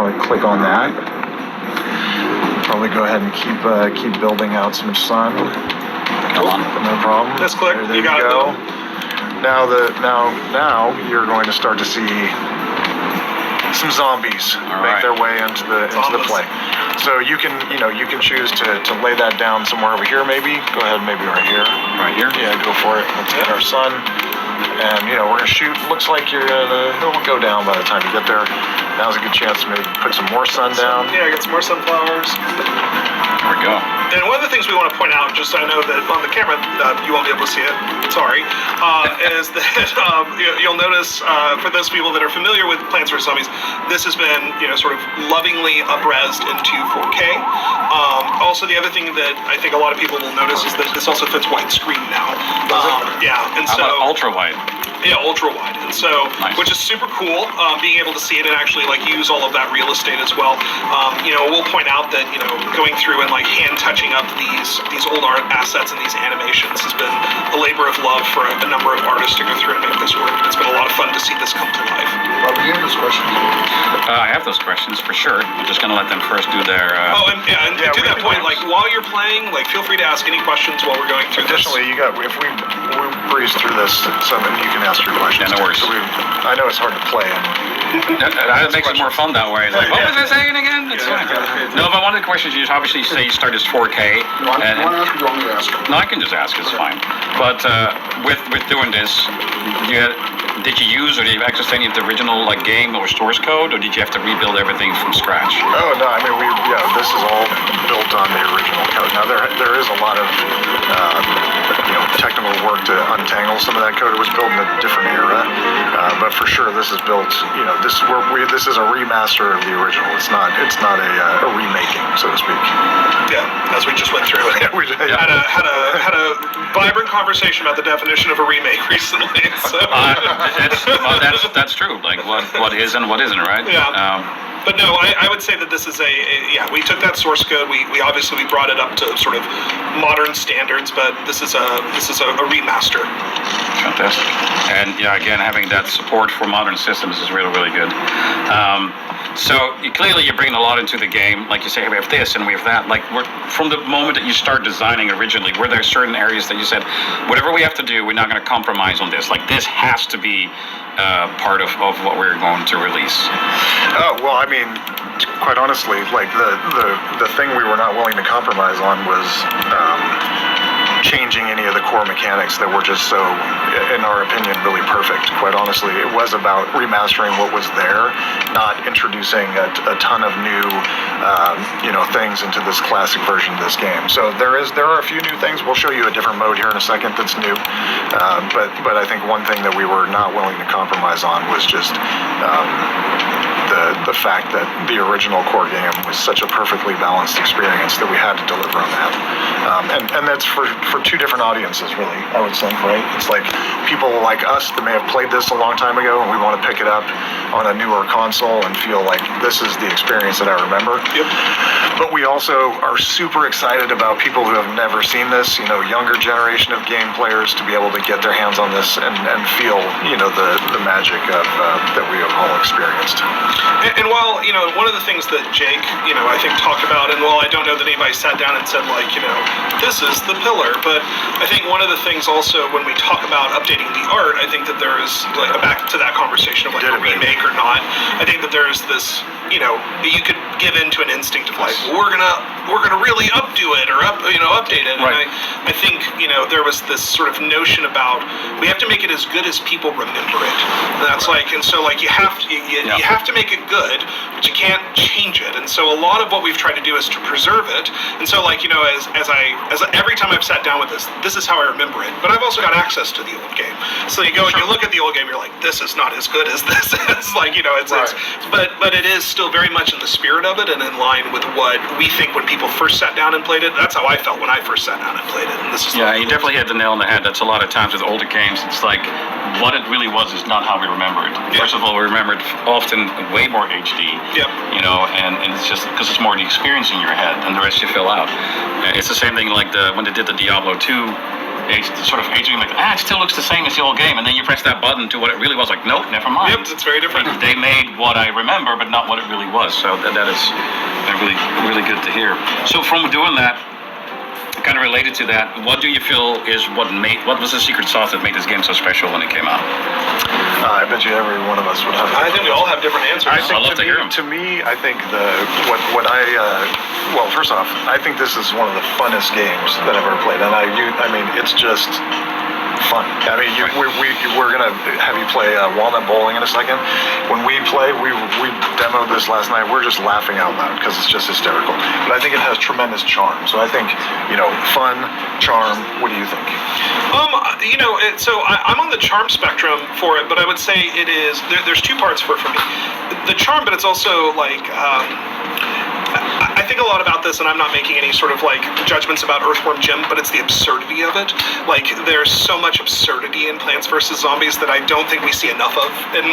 probably click on that. Probably go ahead and keep building out some sun. Come on. No problem. Let's click. There You got go. it. Now you're going to start to see some zombies make their way into the play. So you can choose to lay that down somewhere over here maybe. Go ahead, maybe right here. Right here? Yeah, go for it. Let's get our sun. And we're gonna shoot. Looks like it'll go down by the time you get there. Now's a good chance to maybe put some more sun down. Yeah, get some more sunflowers. There we go. And one of the things we want to point out, just so I know that on the camera you won't be able to see it, sorry, is that you'll notice for those people that are familiar with Plants vs. Zombies, this has been sort of lovingly up-resed into 4K. Also, the other thing that I think a lot of people will notice is that this also fits widescreen now. Yeah, and so ultra wide. Yeah, ultra wide, and so which is super cool. Being able to see it and actually use all of that real estate as well. We'll point out that going through and hand touching up these old art assets and these animations has been a labor of love for a number of artists to go through and make this work. It's been a lot of fun to see this come to life. Rob, do you have those questions? I have those questions for sure. I'm just gonna let them first do their. To that point, while you're playing, feel free to ask any questions while we're going through Additionally, if we breeze through this, so then you can ask your questions. Yeah, no worries. So I know it's hard to play. That makes it more fun that way. What was I saying again? It's fine. No, but one of the questions you obviously say you start as 4K. You want to ask or do you want me to ask? No, I can just ask. It's fine. But with doing this, did you use or did you access any of the original game or source code, or did you have to rebuild everything from scratch? Oh no, I mean this is all built on the original code. Now there is a lot of technical work to untangle some of that code. It was built in a different era, but for sure this is built. This is a remaster of the original. It's not a remaking, so to speak. Yeah, as we just went through it. Yeah, we had a vibrant conversation about the definition of a remake recently. So. That's true. What is and what isn't, right? Yeah. But no, I would say that this is we took that source code, we obviously brought it up to sort of modern standards, but this is a remaster. Fantastic. And again, having that support for modern systems is really, really good. So clearly you're bringing a lot into the game. Like you say, hey, we have this and we have that. From the moment that you start designing originally, were there certain areas that you said, whatever we have to do, we're not going to compromise on this. This has to be part of what we're going to release. Oh, well, I mean, quite honestly, the thing we were not willing to compromise on was changing any of the core mechanics that were just so, in our opinion, really perfect. Quite honestly, it was about remastering what was there, not introducing a ton of new, things into this classic version of this game. So there are a few new things. We'll show you a different mode here in a second that's new. But I think one thing that we were not willing to compromise on was just the fact that the original core game was such a perfectly balanced experience that we had to deliver on that. And that's for two different audiences, really, I would think, right? It's like people like us that may have played this a long time ago and we want to pick it up on a newer console and feel like this is the experience that I remember. Yep. But we also are super excited about people who have never seen this, younger generation of game players to be able to get their hands on this and feel, the magic of that we have all experienced. And while, one of the things that Jake, I think talked about, and while I don't know that anybody sat down and said, this is the pillar, but I think one of the things also when we talk about updating the art, I think that there is, back to that conversation of a remake or not, I think that there is this, you could give into an instinct of we're gonna really updo it or update it. Right. And I think, there was this sort of notion about we have to make it as good as people remember it. And that's you have to make it good, but you can't change it. And so a lot of what we've tried to do is to preserve it. And so as every time I've sat down with this is how I remember it. But I've also got access to the old game. So you go and you look at the old game, you're like, this is not as good as this is. But it is still very much in the spirit of it and in line with what we think when people first sat down and played it. That's how I felt when I first sat down and played it. And this is you definitely hit the nail on the head. That's a lot of times with older games. It's what it really was is not how we remember it. Yeah. First of all, we remember it often way more HD. Yep. And it's just because it's more the experience in your head and the rest you fill out. It's the same thing when they did the Diablo 2 aging like, it still looks the same as the old game, and then you press that button to what it really was. Like, nope, never mind. Yep, it's very different. They made what I remember, but not what it really was. So that is really, really good to hear. So from doing that, kind of related to that, what do you feel is what was the secret sauce that made this game so special when it came out? I bet you every one of us would have. I think we all have different answers. I think I'd love to hear them. To me, I think well, first off, I think this is one of the funnest games that I've ever played, and I mean, it's just fun. I mean, we're gonna have you play Walnut Bowling in a second. When we play, we demoed this last night. We're just laughing out loud because it's just hysterical. But I think it has tremendous charm. So I think, fun, charm. What do you think? So I'm on the charm spectrum for it, but I would say it is. There's two parts for it for me. The charm, but it's also like. I think a lot about this, and I'm not making any sort of like judgments about Earthworm Jim, but it's the absurdity of it. Like, there's so much absurdity in Plants vs. Zombies that I don't think we see enough of in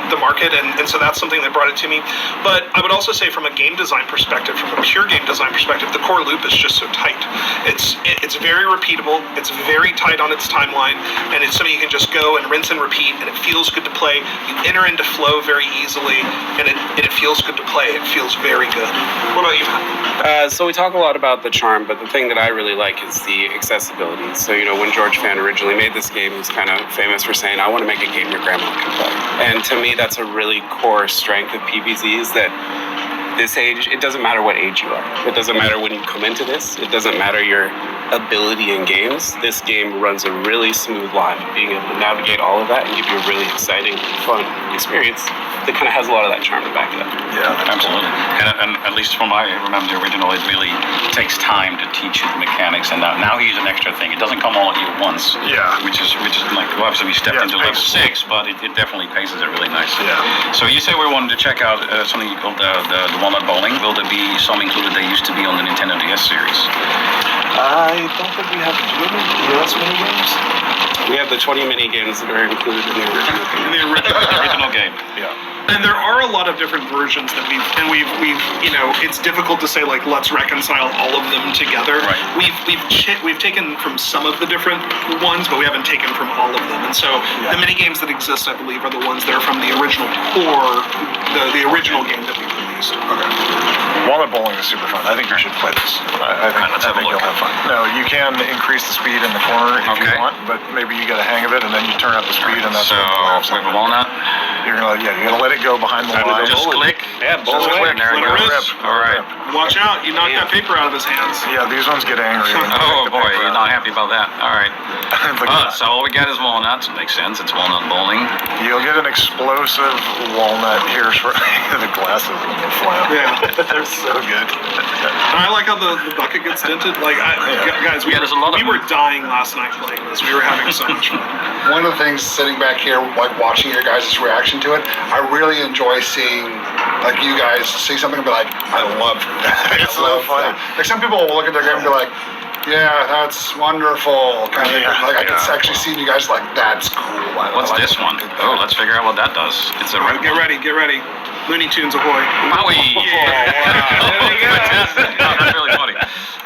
the market, and so that's something that brought it to me. But I would also say from a game design perspective, from a pure game design perspective, the core loop is just so tight. It's very repeatable, it's very tight on its timeline, and it's something you can just go and rinse and repeat, and it feels good to play. You enter into flow very easily, and it feels good to play. It feels very good. What about you, Matt? So we talk a lot about the charm, but the thing that I really like is the accessibility. So, when George Fan originally made this game, he was kind of famous for saying, I want to make a game your grandma can play. And to me, that's a really core strength of PvZ, is that this age, it doesn't matter what age you are. It doesn't matter when you come into this. It doesn't matter your ability in games. This game runs a really smooth line, being able to navigate all of that and give you a really exciting, fun experience that kind of has a lot of that charm to back it up. Yeah, absolutely. And at least from what I remember the original, it really takes time to teach you the mechanics, and now here's an extra thing. It doesn't come all at you at once. Yeah. Which is like, well, obviously we stepped into level 6, but it definitely paces it really nicely. Yeah. So you say we wanted to check out something called the Walnut Bowling. Will there be some included that used to be on the Nintendo DS series? I don't think we have DS mini games. We have the 20 mini games that are included in the original game. Original game. Yeah. And there are a lot of different versions that we've it's difficult to say like let's reconcile all of them together. Right. We've taken from some of the different ones, but we haven't taken from all of them. And so the mini games that exist, I believe, are the ones that are from the original core, the original game that we released. Okay. Walnut Bowling is super fun. I think you should play this. I think you'll have fun. No, you can increase the speed in the corner if you want, but maybe you get a hang of it, and then you turn up the speed, and that's so we have a walnut. You're gonna let it go behind the line. Just click. Yeah, Just click. There you go. Rip. All right. Watch out! You knocked that paper out of his hands. Yeah, these ones get angry. Oh boy, you're not happy about that. All right. Look at that. So all we got is walnuts. It makes sense. It's walnut bowling. You'll get an explosive walnut. Here's for the glasses when they fly. Yeah. They're so good. And I like how the bucket gets dented. Like, guys, we were dying last night playing this. We were having so much fun. One of the things sitting back here, like watching your guys' reaction to it, I really enjoy seeing, like, you guys see something and be like, I love that. It's so funny. Like, some people will look at their game and be like, yeah, that's wonderful. Kind of like I can actually see you guys like, that's cool. What's this one? Oh, let's figure out what that does. It's a Get ready. Looney Tunes ahoy. Maui. There we go. That's really funny.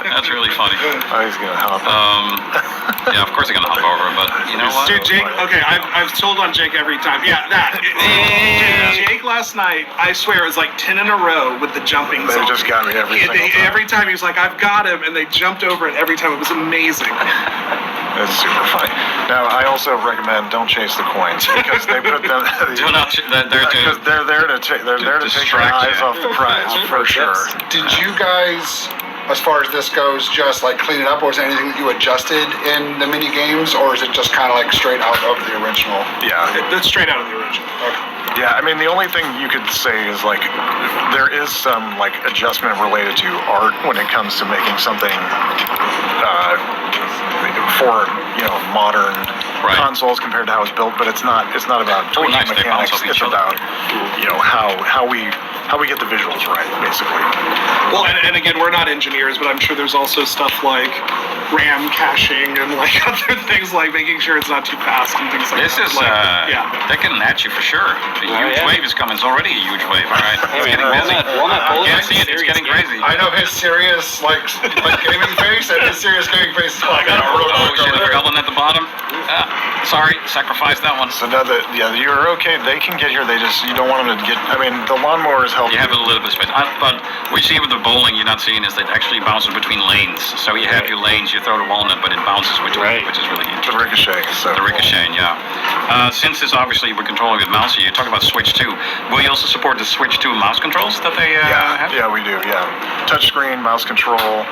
That's really funny. Oh, he's gonna hop. Yeah, of course they're gonna hop over, but you know what? Dude, Jake. Okay, I've told on Jake every time. Yeah, that. Dude, Jake last night, I swear, it was like 10 in a row with the jumping. They just got me every single time. Every time he was like, I've got him, and they jumped over it every time. It was amazing. It's super funny. Now, I also recommend don't chase the coins because they put them. Do not. Because they're there to take your eyes off the prize for sure. Did you guys, as far as this goes, just like clean it up, or is there anything that you adjusted in the mini games, or is it just kind of like straight out of the original? Yeah, That's straight out of the original. Okay. yeah. I mean, the only thing you could say is like there is some like adjustment related to art when it comes to making something for modern consoles compared to how it's built. But it's not about tweaking mechanics. It's about how we how we get the visuals right, basically. Well, and again, we're not engineers, but I'm sure there's also stuff like RAM caching and like other things like making sure it's not too fast and things like This that. is, Yeah. they're getting at you for sure. The huge wave is coming. It's already a huge wave. All right. It's getting busy. Walnut Yeah, I see it. It's getting crazy. I know his serious like gaming face and his serious gaming face. Oh, I got a roll Oh, shit, the goblin at the bottom. Sorry, sacrifice that one. So now that you're okay, they can get here. You don't want them to get. I mean, the lawnmower is helping. You have a little bit of space. But what you see with the bowling, you're not seeing is that it actually bounces between lanes. So you have your lanes, you throw the walnut, but it bounces between, which is really the interesting. ricochet. So The ricocheting, yeah. Since this obviously we're controlling with mouse, you talk about Switch 2. Will you also support the Switch 2 mouse controls that they have? Yeah, we do. Yeah, touchscreen, mouse control.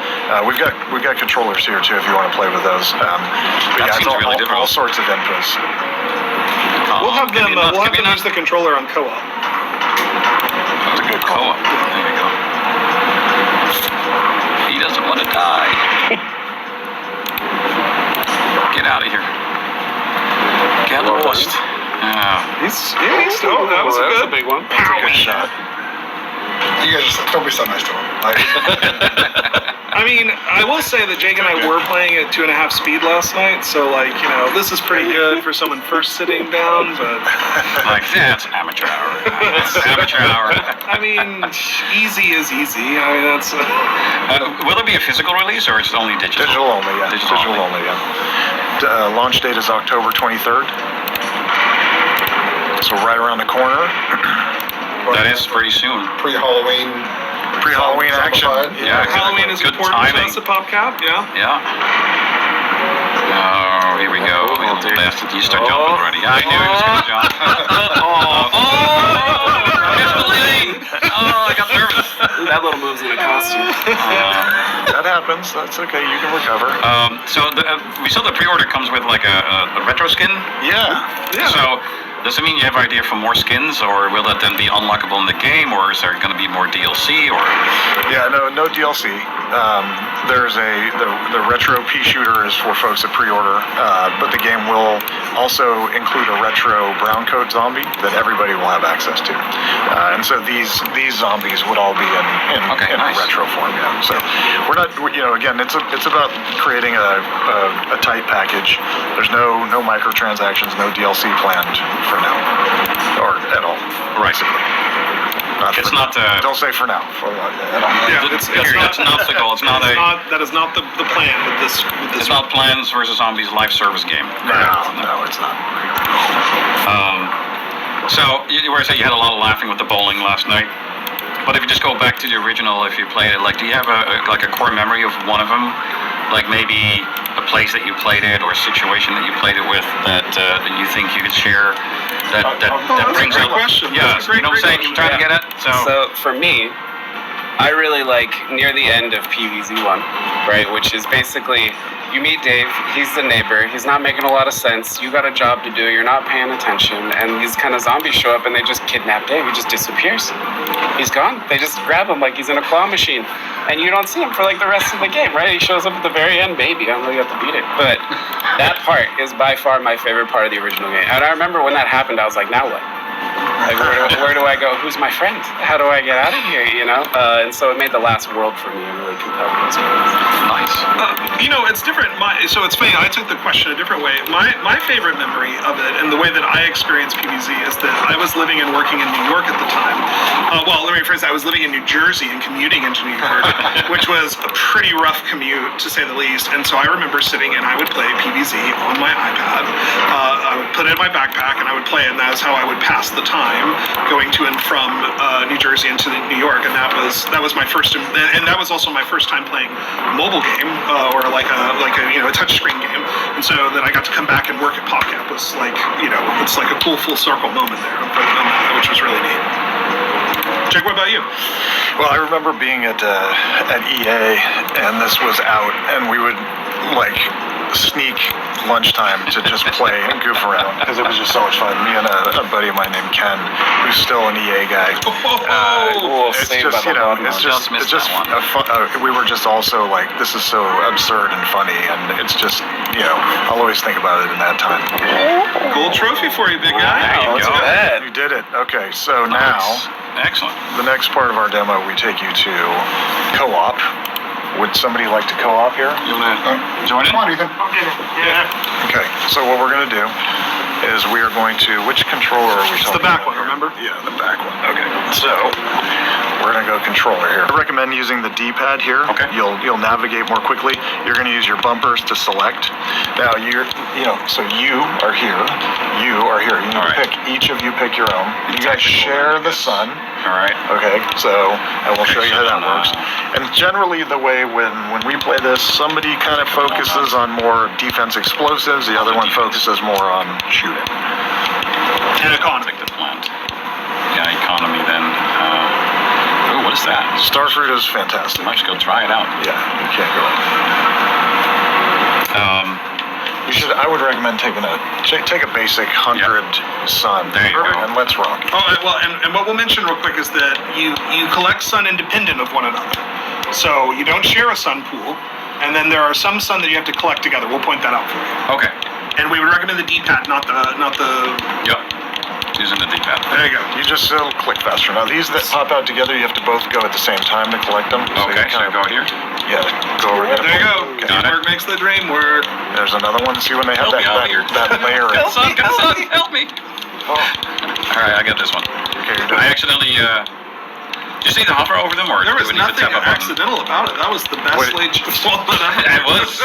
We've got controllers here too if you want to play with those. That seems really difficult. All sorts of inputs. We'll have them use the controller on co-op. That's a good co-op. There you go. He doesn't want to die. Get out of here. Get lost. That was a big one. That's a good shot. You guys don't be so nice to him. Like, I mean, I will say that Jake and I were playing at 2.5 speed last night, so like, this is pretty good for someone first sitting down, but Like, that's amateur hour. That's amateur hour. I mean, easy is easy. I mean, that's Will it be a physical release or is it only digital? Digital only, yeah. Digital only. Yeah. Launch date is October 23rd. So right around the corner. That is pretty soon. pre-Halloween. Pre-Halloween action. Yeah, Halloween is good important to timing. us at PopCap, yeah. Yeah. Oh, here we go. You little bastard. You start jumping already. I knew he was going to jump. Missed the lane. Oh, I got nervous. That little move's gonna cost you. That happens. That's okay. You can recover. So we saw the pre-order comes with like a retro skin. Yeah. So does it mean you have an idea for more skins, or will that then be unlockable in the game, or is there going to be more DLC? Or Yeah, no DLC. There's the retro pea shooter is for folks that pre-order, but the game will also include a retro brown coat zombie that everybody will have access to. And so these zombies would all be in nice. retro form. Yeah. So we're not, again, it's about creating a tight package. There's no microtransactions, no DLC planned for now, or at all. Right. It's not. Don't say for now. At all. Yeah, That's not the goal. It's not a. That is not the plan with this. It's not Plants vs. Zombies live service game. No, it's not. So you were saying you had a lot of laughing with the bowling last night. But if you just go back to the original, if you played it, like, do you have a core memory of one of them? Like maybe a place that you played it or a situation that you played it with that you think you could share that brings a great up. question. Yeah, That's a great you know what I'm saying? question. I'm trying to get at. So for me, I really like near the end of PvZ 1, right? Which is basically you meet Dave, he's the neighbor, he's not making a lot of sense, you got a job to do, you're not paying attention, and these kind of zombies show up and they just kidnap Dave, he just disappears. He's gone. They just grab him like he's in a claw machine. And you don't see him for like the rest of the game, right? He shows up at the very end, maybe. I don't know, you have to beat it. But that part is by far my favorite part of the original game. And I remember when that happened, I was like, now what? Like, where do I go? Who's my friend? How do I get out of here, And so it made the last world for me a really compelling experience. Nice. It's different. So it's funny, I took the question a different way. My favorite memory of it and the way that I experienced PvZ is that I was living and working in New York at the time. Well, let me rephrase that. I was living in New Jersey and commuting into New York, which was a pretty rough commute, to say the least. And so I remember sitting and I would play PvZ on my iPad. I would put it in my backpack and I would play it, and that was how I would pass the time going to and from New Jersey into New York. And that was my first, and that was also my first time playing a mobile game or like a touchscreen game. And so that I got to come back and work at PopCap was like, it's like a cool full circle moment there, which was really neat. Jake, what about you? Well, I remember being at EA, and this was out, and we would sneak lunchtime to just play and goof around because it was just so much fun. Me and a buddy of mine named Ken, who's still an EA guy. it's saved just, by you the know, lawnmower. it's just Missed a fun, we were just also like, this is so absurd and funny, and it's just, you know, I'll always think about it in that time. Gold trophy for you, big guy. There you Look go. at that. You did it. Okay, so Nice. now Excellent. the next part of our demo, we take you to co-op. Would somebody like to co-op here? You wanna join in? Come on, Ethan. Okay, so what we're gonna do is we are going to, which controller are we It's talking the back about one, here? remember? Yeah, the back one. Okay, so we're gonna go controller here. I recommend using the D-pad here. Okay. You'll navigate more quickly. You're gonna use your bumpers to select. Now so you are here. You are here. You need All to right. pick. Each of you pick your own. You guys Tactical share one, the yes. sun. All right. Okay, so I will show you how that so, works. And generally, the way when we play this, somebody kind of focuses on more defense explosives. The other one focuses more on shooting. And economy. Pick the plant. Yeah, economy then. What is that? Starfruit is fantastic. Let's go try it out. Yeah, you can't go wrong. I would recommend taking take a basic 100 sun. There you go. And let's rock. Oh, well, and what we'll mention real quick is that you collect sun independent of one another. So you don't share a sun pool, and then there are some sun that you have to collect together. We'll point that out for you. Okay. And we would recommend the D-pad, not the. Yep. Using the D-pad. There you go. You just click faster. Now these that pop out together, you have to both go at the same time to collect them. Okay, you so go here. Yeah, go over here. There you go. Okay. Got it. Teamwork makes the dream work. There's another one. See when they have Help me out here. that layer. Come son, come son, help me. Oh, All right, I got this one. okay, you're doing I it. accidentally, just need to hover over them, or There do was we need to nothing tap a button? accidental about it. That was the best Wait. laid walnut ever. It was.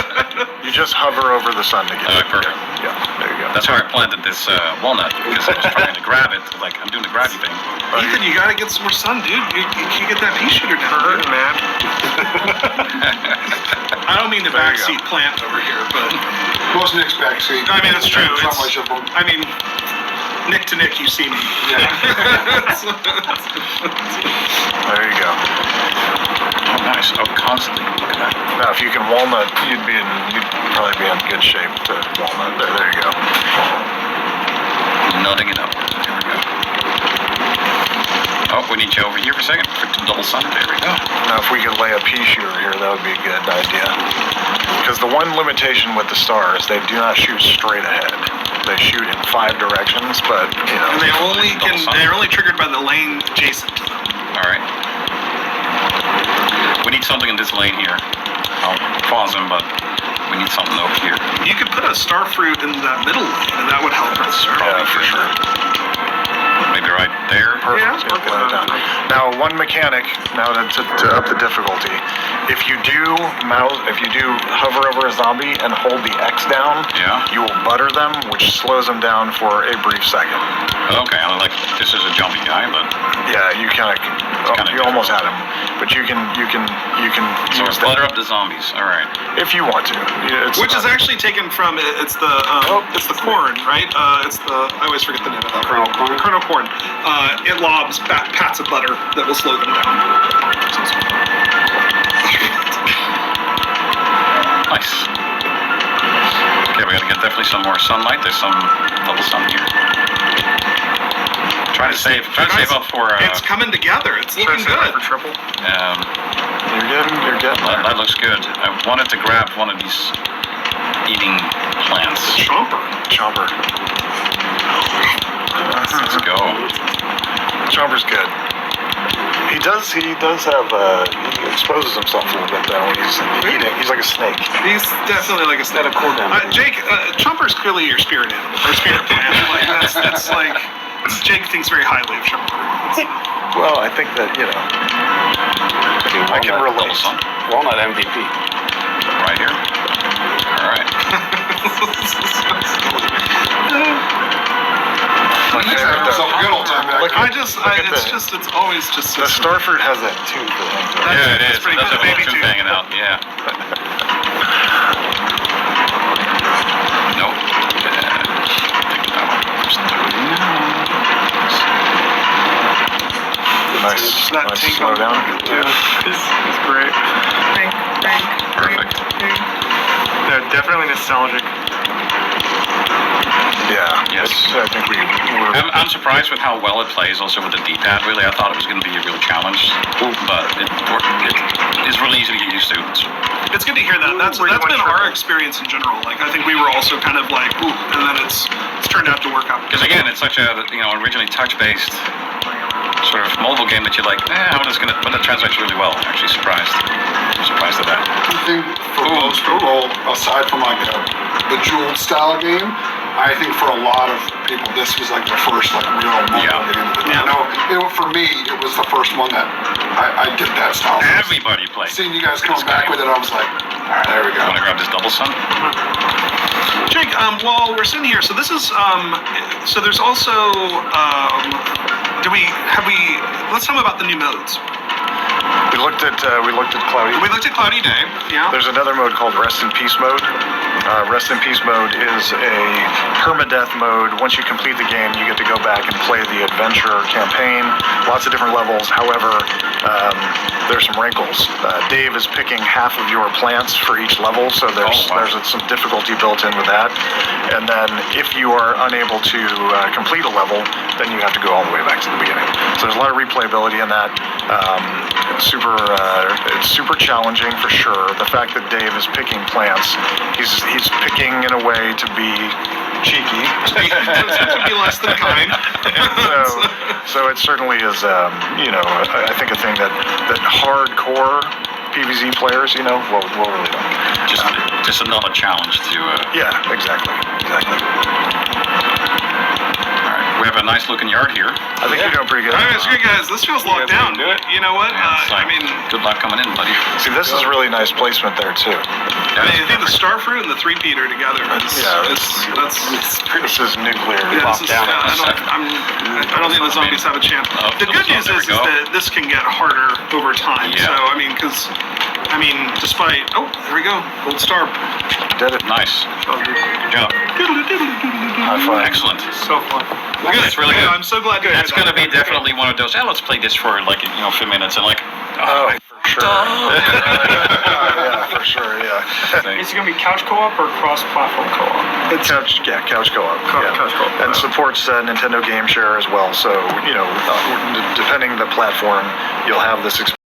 You just hover over the sun to get Oh, it. perfect. Yeah, there you go. That's why I planted this walnut, because I was trying to grab it. Like, I'm doing the grabby thing. Ethan, you gotta get some more sun, dude. You can get that pea shooter down. man. I don't mean the There you backseat plant over here, but Most Nick's backseat. I mean it's true. It's not It's, much of them. I mean, Nick to Nick, you see me. Yeah. There you go. Oh, nice. Oh, constantly. Look at that. Now, if you can walnut, you'd probably be in good shape to walnut. There you go. Nutting it up. There we go. Oh, we need you over here for a second. For double sun. There we go. Now, if we could lay a pea shooter here, that would be a good idea. Because the one limitation with the stars, they do not shoot straight ahead. They shoot in 5 directions, but And they're only triggered by the lane adjacent to them. All right. We need something in this lane here. I'll pause him, but we need something over here. You could put a starfruit in that middle lane, and that would help us. Yeah, for sure. Maybe right there. Perfect. Yeah, Yeah, put that down. Now, one mechanic. Now to up the difficulty, if you do hover over a zombie and hold the X down, Yeah. you will butter them, which slows them down for a brief second. Okay, I like this is a jumpy guy, but Yeah, you kinda you almost had him, but you can so use butter that up the zombies. All right. if you want to. It's Which is not- actually taken from it's the corn, right? I always forget the name of that. Kernel corn? Kernel corn. It lobs pats of butter that will slow them down. Nice. Okay, we gotta get definitely some more sunlight. There's some double sun here. Try to save up for. It's coming together. It's looking good. for triple. Um, You're getting there. that looks good. I wanted to grab one of these eating plants. Chomper. Chomper. Let's go. Chomper's good. He does have he exposes himself a little bit though when he's eating. He's like a snake. He's definitely like a Instead of cooldown. Jake, Chomper's clearly your spirit animal or spirit plant. Like that's like Jake thinks very highly of Chomper. Well, I think that I can Double relate. sun. Walnut MVP. Right here. All right. My favorite, It's a good old time back. Look at- it's always just the starfruit has that tooth. Yeah, it That's is. pretty That's good. a Baby tooth tooth. hanging out. Yeah. Nope. Nice. That Nice tank slow on down. It's great. Perfect. They're definitely nostalgic. Yeah. Yes. I think we were. I'm surprised with how well it plays also with the D-pad, really. I thought it was going to be a real challenge, but it is really easy to get used to. It's good to hear that. That's been our experience in general. Like, I think we were also kind of like, ooh, and then it's turned out to work out. Because again, it's such a, originally touch-based sort of mobile game that you're like, how is gonna, but it translates really well. I'm actually surprised. I'm surprised at that. I think for most people, aside from like a Bejeweled style game, I think for a lot of people, this was like the first like real mobile game. Yeah. For me, it was the first one that I did that style. Everybody played. Seeing you guys coming back with it, I was like, all right, there we go. Want to grab this double sun? Jake, while we're sitting here, so this is, so there's also, let's talk about the new modes. We looked at Cloudy. We looked at Cloudy Day, yeah. There's another mode called Rest in Peace mode. Rest in Peace mode is a permadeath mode. Once you complete the game, you get to go back and play the adventure campaign. Lots of different levels. However, there's some wrinkles. Dave is picking half of your plants for each level, so there's some difficulty built in with that. And then if you are unable to complete a level, then you have to go all the way back to the beginning. So there's a lot of replayability in that. It's super challenging for sure. The fact that Dave is picking plants, he's picking in a way to be cheeky. To be less than kind. so it certainly is, I think a thing that hardcore PvZ players, will really like. Just another challenge to. Yeah, exactly. We have a nice looking yard here. I think you're doing pretty good. All right, it's good, guys. This feels locked down. Do it. You know what? Good luck coming in, buddy. See, this is really nice placement there too. I think the starfruit and the three-peater together. This is nuclear. This is, I don't think the zombies have a chance. The good news is that this can get harder over time. Yeah. So despite there we go, gold star. Did it. Nice. Good job. High five. Excellent. So fun. Good. It's really good. I'm so glad to hear That's that. going to be definitely one of those. Let's play this for like a few minutes and like. For sure. Yeah, for sure. Yeah. Is it going to be couch co-op or cross-platform co-op? It's couch co-op. Couch co-op. And supports Nintendo Game Share as well. So depending the platform, you'll have this experience.